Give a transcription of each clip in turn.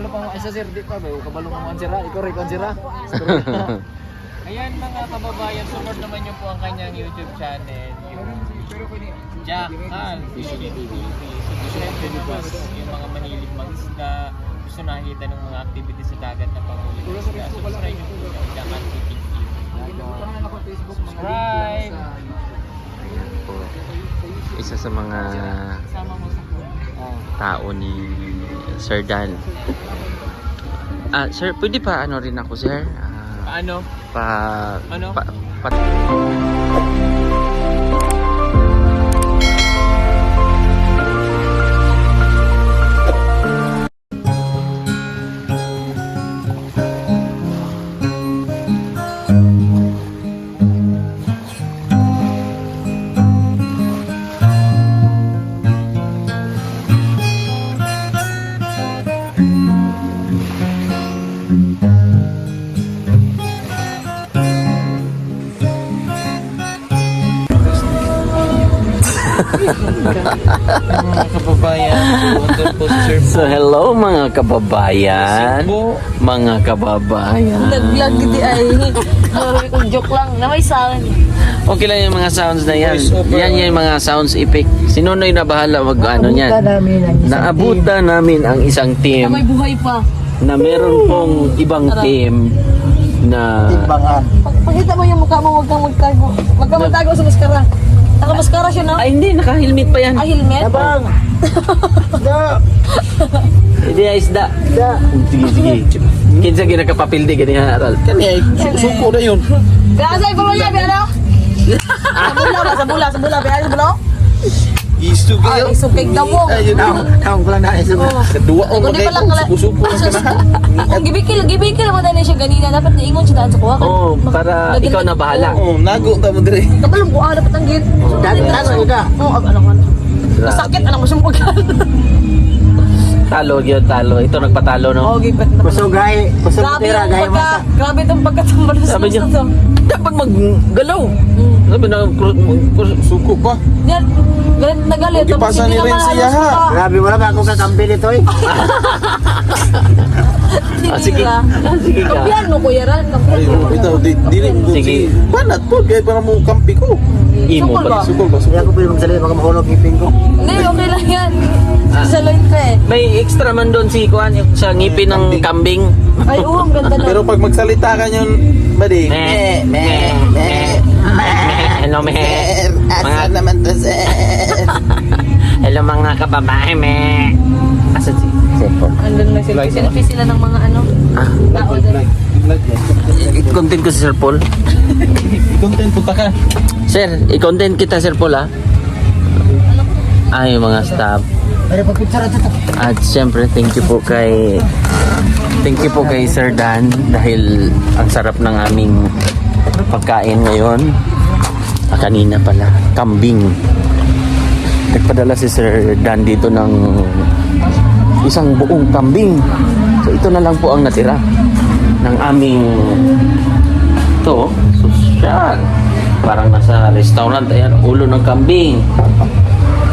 kabalo pa mo isa sir, di pa ba? Kabalo mo man sira, ikaw rin sira. Ayan mga kababayan, sunod naman niyo po ang kanyang YouTube channel. Jack Hal Philippines. Siyempre bukas yung mga manilig mag-isda, gusto nakikita ng mga activities sa dagat na pangulit isda. Subscribe niyo po yung Jack Hal Philippines. Subscribe! Isa sa mga Sama mo sa tao ni Sir Dan. Sir, pwede pa ano rin ako, sir? Paano? Ano? Mga kababayan, doon po Sir So hello mga kababayan. Bo. Mga kababayan. Naglag gidi ay. Joke lang. Na may sound. Okay lang yung mga sounds na yan. Voice over. Yan yung mga sounds effect. Sino na yung nabahala mag ano niyan? Naabutan namin ang isang Na team may buhay pa. na meron pong ibang team na Pagkita mo yung mukha mo, huwag kang magtago. Huwag kang magtago sa maskara. Naka-maskara siya, no? ay hindi, naka-helmet pa yan. Ah, helmet? Hindi ay isda. Sige, sige. Kinsa ginagkapapildi ganyan aral. Kani ay suko na yun. Kaya sa'yo, pulo niya, ano? Sa bula, biya, sa bula. Isu Ay, isukig daw mo. Ayun ako lang na isu. Kedua Ay, kundi pa lang kala. suko Kung gibikil mo tayo siya ganina, dapat naingon siya daan sa kuha. Oo, para ikaw na bahala. Oh, nago ta mo dire. Kabalong buha, dapat ang git. Dati ano ida? Oo, ano man. Masakit, alam mo siya mukha. Talo, yun, talo. Ito nagpatalo, no? Oo, gipet na. Grabe yung grabe itong pagkatambal sa Sabi niya, to. dapat maggalaw. Sabi na, Suko pa. Yan, galit na galit. Tapos Ipasa hindi ni naman Renzi, halos ha? mukha. Grabe, wala ba akong kakampi nito eh. sige. Sige ka. Kapiyan mo, Kuya Ran. Ay, ito dili mo. Sige. Banat po kay para mo kampi ko. Imo Sukol pa. ba? Sukol ba? Hindi ako pwede magsalita, baka mahulog ngipin ko. Hindi, okay lang yan. Sa loin pa eh. May extra man doon si Kuan, yung sa ngipin ng kambing. Ay, oo, ang ganda na. Pero pag magsalita ka yun, badi. Hello, me. Asa naman to, sir? Hello, mga kababae, me. Asa si Sepol? Andun na sila. Selfie sila ng mga ano. Tao doon. I-content ko si Sir Paul. Content punta ka. Sir, i-content kita, Sir Paul, ha? Ay, yung mga staff. Pwede pag-picture ito. At siyempre, thank you po kay Sir Dan dahil ang sarap ng aming pagkain ngayon. Kanina pala, kambing. Nagpadala si Sir Dan dito ng isang buong kambing. So ito na lang po ang natira ng aming sosyal. Parang nasa restaurant. Ayan, ulo ng kambing,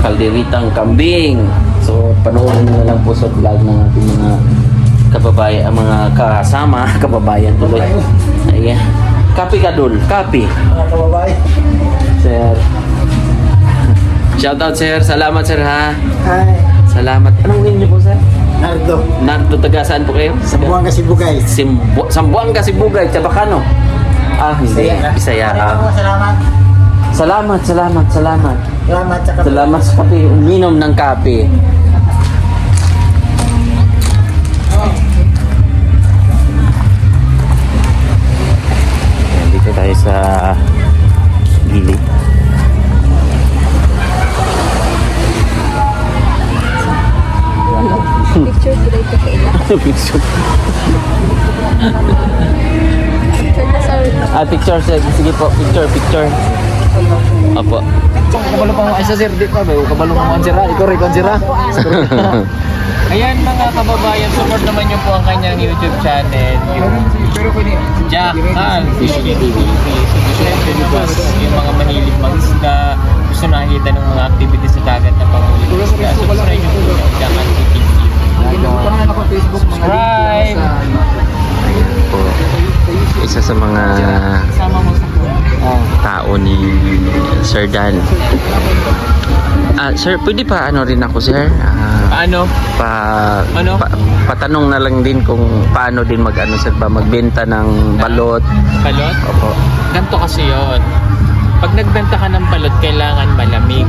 kalderitang kambing. So panoorin na lang po sa vlog ng ating mga kababayan, mga kasama, kababayan tuloy. Ayan. Kapi kadul, kapi. Kababay. Sir. Shout out, sir. Salamat, sir, ha. Hi. Salamat. Anong name niyo po, sir? Nardo. Nardo, taga saan po kayo? Sambuang Cebu guys. Sambuanga, Sibugay, Chabacano. Hindi. Bisaya. Salamat. Salamat. Salamat sa kapatid. Salamat sa kape. Uminom ng kape. Ayan, dito tayo sa gilid. Picture today ka kaila. Picture. Picture na sa Picture, sige po. Picture. Opo. Kabalo pa mo isa sir, di pa ba? Kabalo mo man sira, ikaw rin sira. Ayan mga kababayan, support naman niyo po ang kanyang YouTube channel. Jack Hal Philippines. Siyempre bukas yung mga manilig mag-isda, gusto nakikita ng mga activities sa dagat na pangulit isda. Subscribe niyo po yung Jack Hal Philippines. Facebook, mga isa sa mga Kasama mo sa tao ni Sir Dan. Sir, pwede pa ano rin ako, sir? Paano? Ano? Patanong na lang din kung paano din mag-ano, sir, ba magbenta ng balot. Balot? Opo. Ganto kasi yon. Pag nagbenta ka ng balot, kailangan malamig.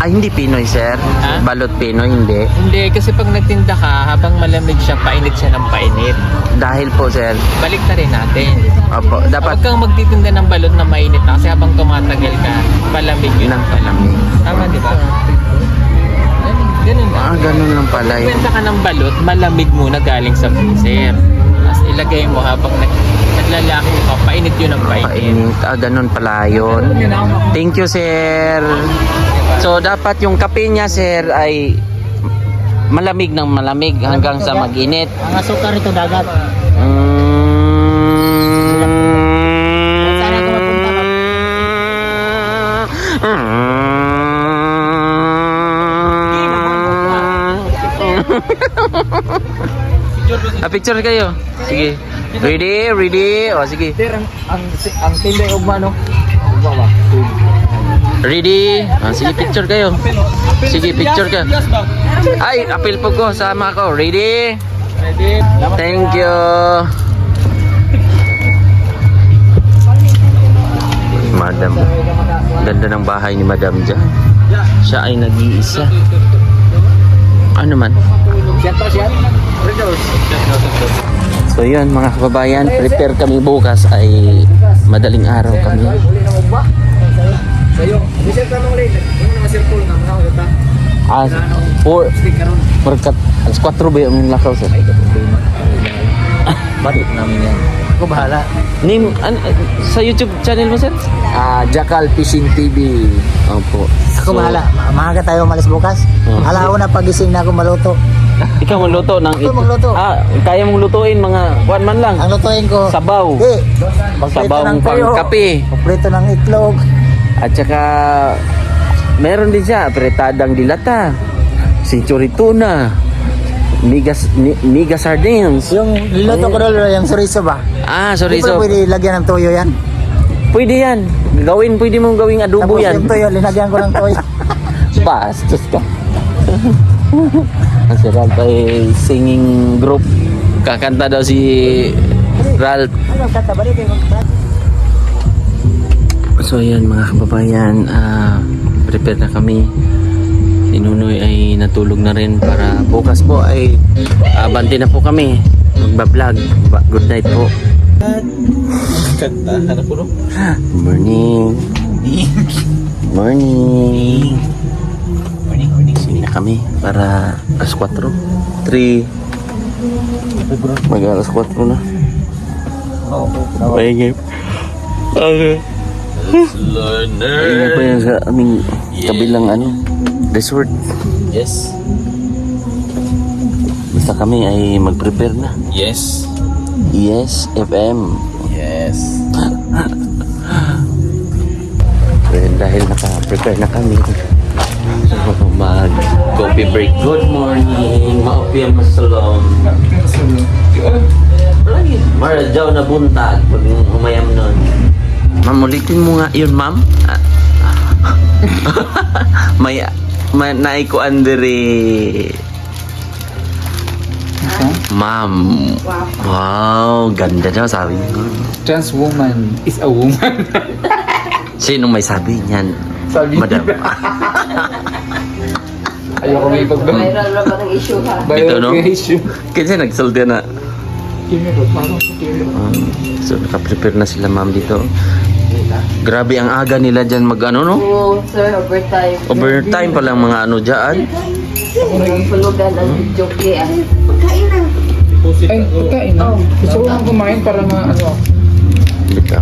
Hindi Pinoy, sir. Ha? Balot Pinoy, hindi. Hindi, kasi pag nagtinda ka, habang malamig siya, painit siya ng painit. Dahil po, sir. Balik na rin natin. Opo, dapat Huwag kang magtitinda ng balot na mainit na, kasi habang tumatagal ka, palamig yun ng ang palamig. Tama, di ba? Ganun lang. Ganun lang pala yun. Benta ka ng balot, malamig muna galing sa freezer. Tapos ilagay mo habang naglalaki ka, painit yun ang painit. Painit. Ganun pala yun. Thank you, sir. So, dapat yung kape niya, sir, ay malamig ng malamig hanggang sa mag-init. Ang asukar ito dagat. Saan ako mapunta? Picture kayo. Sige. Ready? O, sige. Sir, ang tinday ugma, no? Ugma ba? Ready? Sige, picture kayo. Sige, picture ka. Ay, appeal po ko. Sama ko. Ready? Ready? Thank you. Madam. Ganda ng bahay ni Madam dyan. Siya ay nag-iisa. Ano man? Siyan. So yun mga kababayan, prepare kami bukas ay madaling araw kami. Sayo, bisir ka nung late. Yung mga circle na mga kata. Stick Markat, alas 4 ba yung lakaw sir? Batik namin yan. Ako bahala. Name, sa YouTube channel mo sir? Jackal Fishing TV. Opo. Ako bahala. Maaga tayo umalis bukas. Oh. Alauna pagising na ako maluto. Ikaw magluto ng Ako magluto. kaya mong lutuin mga 1 man lang. Ang lutuin ko. Sabaw. Sabaw ng pangkape. Prito ng itlog. At saka meron din siya pretadang dilata. Century tuna. Miga sardines. Yung niluto ko doon, yung chorizo ba? Sorry. Di ba pwede lagyan ng toyo yan? Pwede yan. Pwede mong gawing adobo Tapos yan. yung toyo, linagyan ko ng toyo. Bastos ka. Kasi Ralph ay singing group. Kakanta daw si Ralph. Ano, katabali kayo mag-brad? So ayan mga kababayan, prepare na kami. Si Nunoy ay natulog na rin para bukas po ay abante na po kami. Magbablog. Good night po. Kanta, hanap ko Morning. Sini na kami para alas 4. 3. Mag alas 4 na. Okay. Ayun pa yan sa aming kabilang resort. Yes. Basta kami ay mag-prepare na. Yes. Yes, FM. Yes. Dahil naka-prepare na kami. So, mag-coffee break. Good morning. Maupiyang masalong. Maradyaw na buntag pag umayam nun. Ma'am, ulitin mo nga yun, ma'am. may naikuan diri. Ma'am. Wow, ganda daw sabi niyo. Trans woman is a woman. Sino may sabi niyan? Sabi Madam. Ayoko may pagbawa. Viral na ba ng issue ha? Ito, no? issue. Kasi nagsaldi na. Parang sa So, naka-prepare na sila, ma'am, dito. Grabe ang aga nila dyan mag-ano, no? Oo, sir, overtime. Overtime pa lang mga ano dyan. Pulugan ang joke ah. Ay, pagkain na. Gusto ko lang kumain para ano. Dito.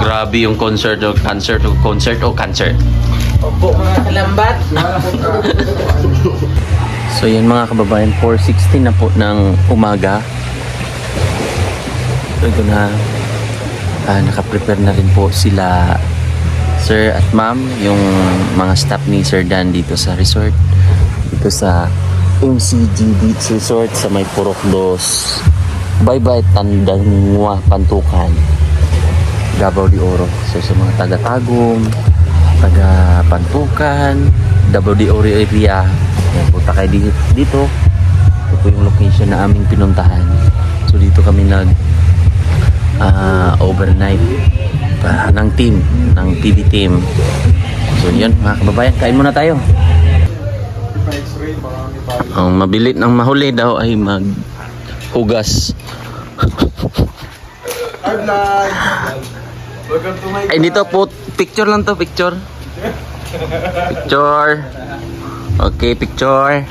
Grabe yung concert o concert. Opo, mga kalambat. So yan mga kababayan, 4:16 na po ng umaga. So ito na, naka-prepare na rin po sila sir at ma'am, yung mga staff ni Sir Dan dito sa resort, dito sa MCG Beach Resort sa may Purok 2. Bye-bye Tandangwa, Pantukan, Davao de Oro. So sa mga taga-Tagum, taga-Pantukan, Davao de Oro area, punta kayo dito. Ito po yung location na aming pinuntahan. So dito kami overnight ng team, ng PB team. So yun mga kababayan, kain muna tayo. Ang mabilit ng mahuli daw ay maghugas. Ay dito po, picture lang to, picture. Picture. Okay, picture.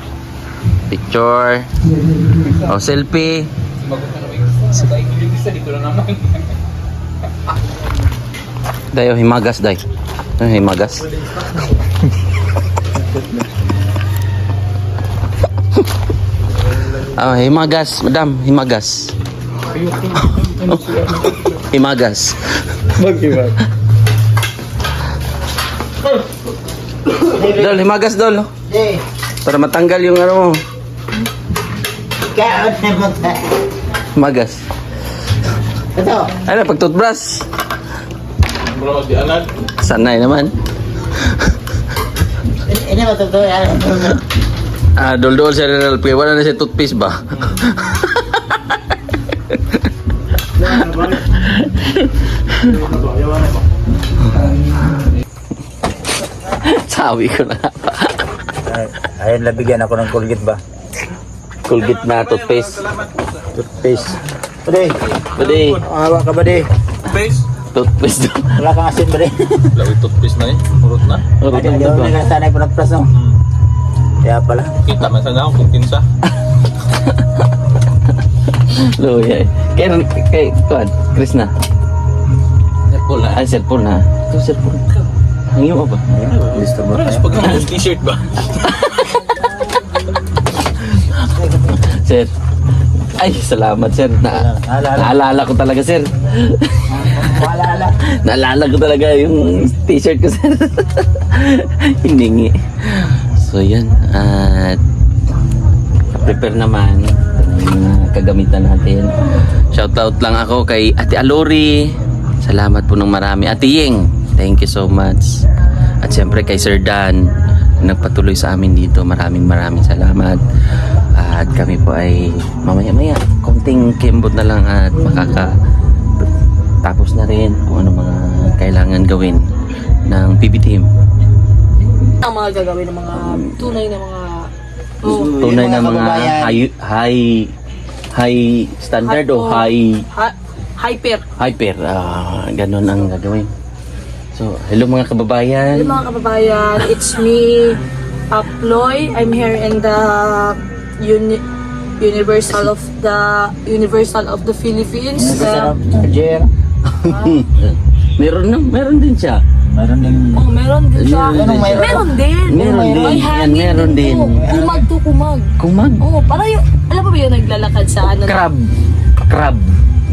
Picture. Oh, selfie. Dayo himagas day. Himagas. Himagas, madam, himagas. Himagas. Dol, himagas dol. Para matanggal yung ano mo. Himagas. Ito. Ano, pag toothbrush. Bro, di anan. Sanay naman. Ini ba ito yan? Dol-dol sa Ronald P. Wala na siya toothpaste ba? Sabi ko na. Ayun, labigyan ako ng Colgate ba? Colgate na toothpaste. Toothpaste. Bade, Pwede. awa ka bade. Toothpaste daw. Wala kang asin bade. Lawit toothpaste na eh. Urot na. Ay, hindi ako nagkasanay po ng pras no. Kaya pala. Kita man sa naong kung kinsa. Luya. Kay Kuan, Chris na. Cellphone na. Ay, cellphone na. Ito cellphone. Ang iyo ba? Gusto mo Mas tayo? pag ang t-shirt ba? Sir. Ay, salamat sir. Naalala ko talaga sir. Wala. Naalala ko talaga yung t-shirt ko sir. Hiningi. So yan. At prepare naman yung mga kagamitan natin. Shoutout lang ako kay Ate Alori. Salamat po ng marami. Ate Ying, thank you so much. At siyempre kay Sir Dan, nagpatuloy sa amin dito. Maraming salamat. At kami po ay mamaya-maya, konting kimbot na lang at tapos na rin kung ano mga kailangan gawin ng PB team. Ang mga gagawin ng mga tunay na mga Tunay na mga mga kababayan. high standard o high hyper. Ganun ang gagawin. So, hello mga kababayan. Hello mga kababayan, it's me, Ploy. I'm here in the Universal of the Philippines. Charger. Meron din siya. Meron din. Meron din siya. Meron din. Meron din. Meron din. May Yan, hangin meron din. to. Kumag. Kumag. Oh, parang yung, alam mo ba yung naglalakad sa ano? Crab.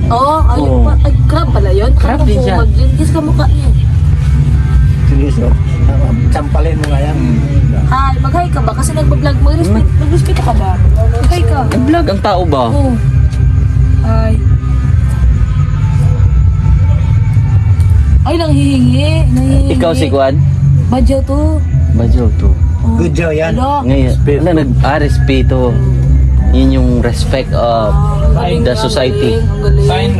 Oo, Oo. crab pala yun. Crab din siya. Kumag yun. Kiss ka mukha niya. Seryoso. Sampalin mo nga yan. Hi, mag-hi ka ba? Kasi nagbablog mo. Mag-respeto ka ba? Mag-hi ka. Nag-vlog ang tao ba? Oo. Hi. Ay, nanghihingi. Ikaw si Kwan? Badyaw to. Badyaw to. Oh. Good job yan. Hello. Ngayon, respeto. Yun yung respect of the society. Ang galing.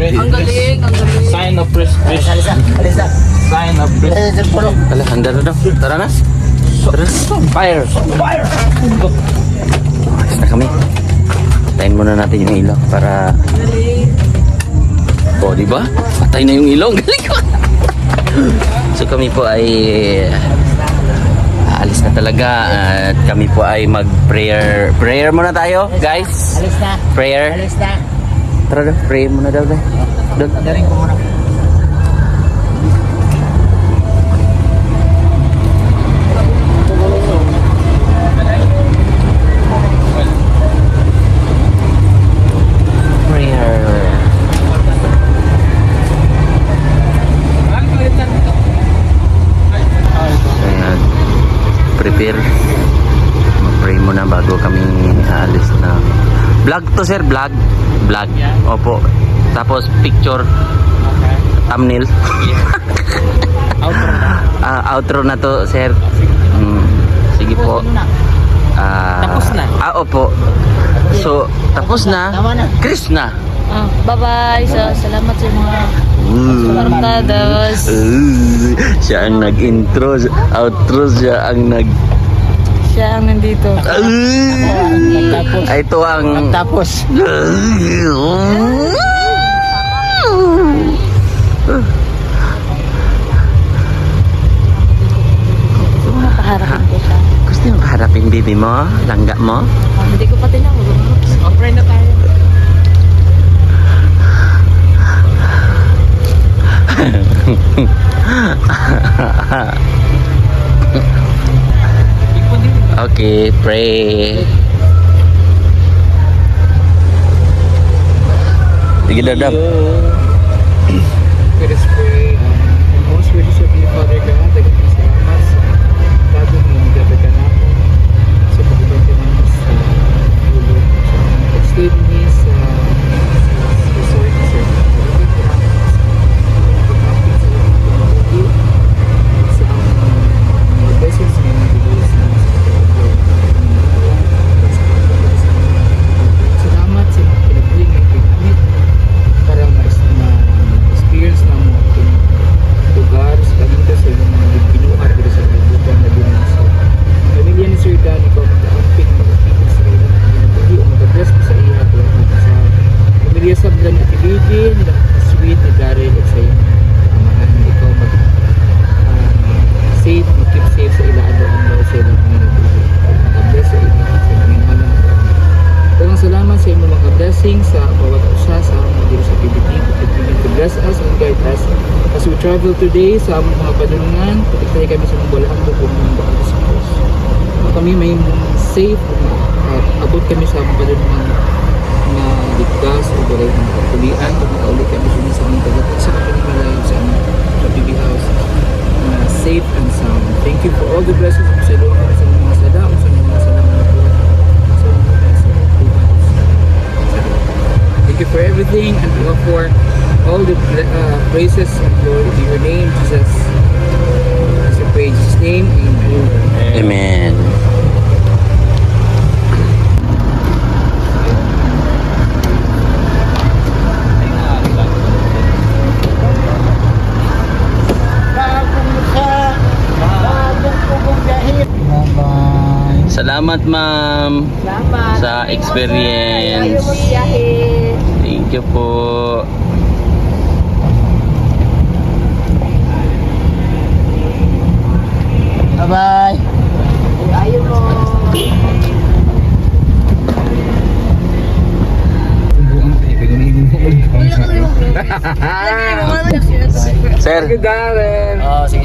Ang galing. Sign of respect. Alisa. Sign of respect. Ala, handa na daw. Tara na. Fire! Ayos na kami. Patayin muna natin yung ilaw para... O, di ba? Patay na yung ilaw. Galing ko. So kami po ay aalis na talaga at kami po ay mag-prayer. Prayer muna tayo, guys. Alis na. Prayer. Alis na. Tara daw, pray muna daw. Doon. Daring ko muna. Prepare. Mag-pray muna bago kaming aalis na. Vlog to sir, vlog. Vlog. Yeah. Opo. Tapos picture, Okay. thumbnail. Outro na. Outro na to sir. Sige po. Tapos na. Opo. So, tapos na. Chris na. Bye-bye. Salamat sa mga suportados. Siya ang nag-intro, outro siya ang Siya ang nandito. Ito ang Tapos. Paharapin ko siya. Gusto yung kaharapin baby mo? Langga mo? Hindi ko pa tinawag. Okay na tayo. Okay, pray. Sige dadap. Let us pray. Most gracious Heavenly Father God, dagat na salamat sa bago mo yung gabagan ako sa pagkabante namin sa ulo. Sa pag-stay niya sa resort ni Sir. Maraming salamat sa pag-acting sa mga pag-acting sa mga blessings na nabigay sa mga salamat sa mga pinabuhin ng pagkamit para ma-experience na mo itong lugar sa kanito sa inyong mga binuhat dito sa libutan na din sa pamilya ni Sir Dan. Ikaw mag-amping mag-amping sa inyong pinabuhi o mag-address mo sa iya at sa pamilya sa Blan at Ibigin, sweet ni Daryl at sa iyong amahan. Ikaw safe, mag-keep safe sa ila-ado-ando sa ilang pinabuhi. Mag-address sa iya sa inyong malang. Dagang salamat sa inyong mga blessing sa bawat usa sa mga dito sa PBT. Continue to bless us and guide us as we travel today sa among mga padulungan. Patiktahin kami sa mga balahan bukong ng bakal sa Diyos. Kami may safe at abot kami sa mga padulungan na ligtas o balay ng kapulian. Kung makaulit kami sa mga tagapag sa kami malayo sa aming PBB house na safe and sound. Thank you for all the blessings sa Lord sa mga sada o sa mga salamat po. Thank you for everything and we offer all the praises and glory to your name, Jesus. As we pray in Jesus' name, amen. Amen. Bye-bye. Salamat ma'am sa experience. Thank you po. Bye-bye. Sir,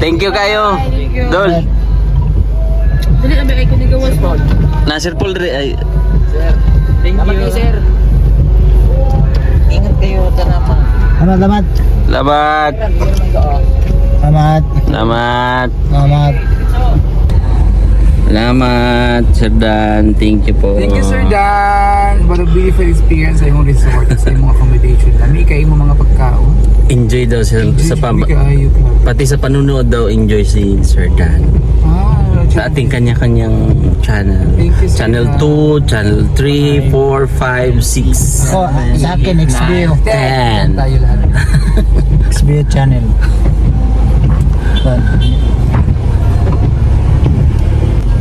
thank you kayo. Dol. Dali, ambil ay kunigawas mo. Nasir Paul ay Thank you, sir. Ingat kayo sa naman. Salamat. Labat. Salamat. Salamat. Salamat. Salamat, Sir Dan. Thank you po. Thank you, Sir Dan. What a beautiful experience sa imong resort, sa imong accommodation. Lami kayo mo mga pagkaon. Enjoy daw sa Lami kaayo, club. pati sa panunood daw enjoy si Sir Dan. Sa ating kanya-kanyang channel. Thank you, Sir Channel Dan. 2, Channel 3, 4, 5, 6. Oh, sa akin, XBO. 10. Tayo lahat. XBO channel.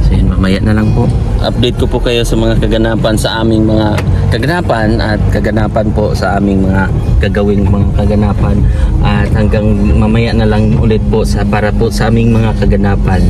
So yun, mamaya na lang po. Update ko po kayo sa mga kaganapan sa aming mga kaganapan at kaganapan po sa aming mga gagawing mga kaganapan at hanggang mamaya na lang ulit po sa para po sa aming mga kaganapan.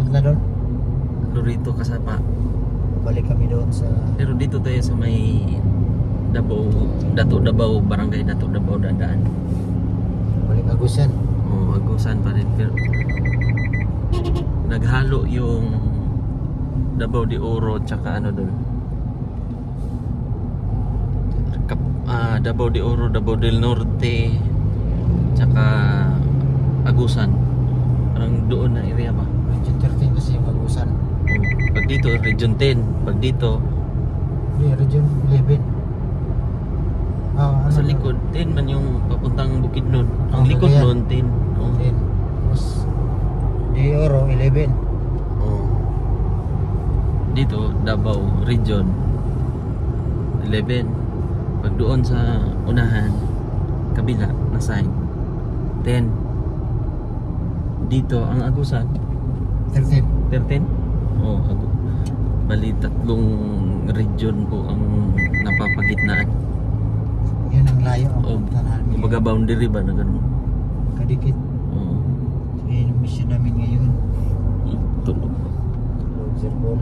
na doon. Lorito kasama. Balik kami doon sa Pero dito tayo sa may Dato Davao, barangay Dato Davao dadaan. balik Agusan. Oh, Agusan pa rin. Pero naghalo yung Davao de Oro tsaka ano doon. Davao de Oro, Davao del Norte tsaka Agusan. Parang doon na area ba? Region 13 kasi yung Agusan. Oh, pag dito Region 10, pag dito Hindi, Region 11. sa likod 10 man yung papuntang Bukidnon. Ang Oh, likod kaya. nun 10. Oh. 10. Tapos De Oro 11. Oh. Dito Davao Region 11. Pag doon sa unahan kabila na side 10. Dito ang Agusan 13. 13. Oh, bali tatlong region po ang napapagitnaan. Yun ang layo ang Oh, puntahan. kumbaga boundary ba na ganun? Kadikit. Oo. Yun yung mission namin ngayon. Tulog. Roger Ball.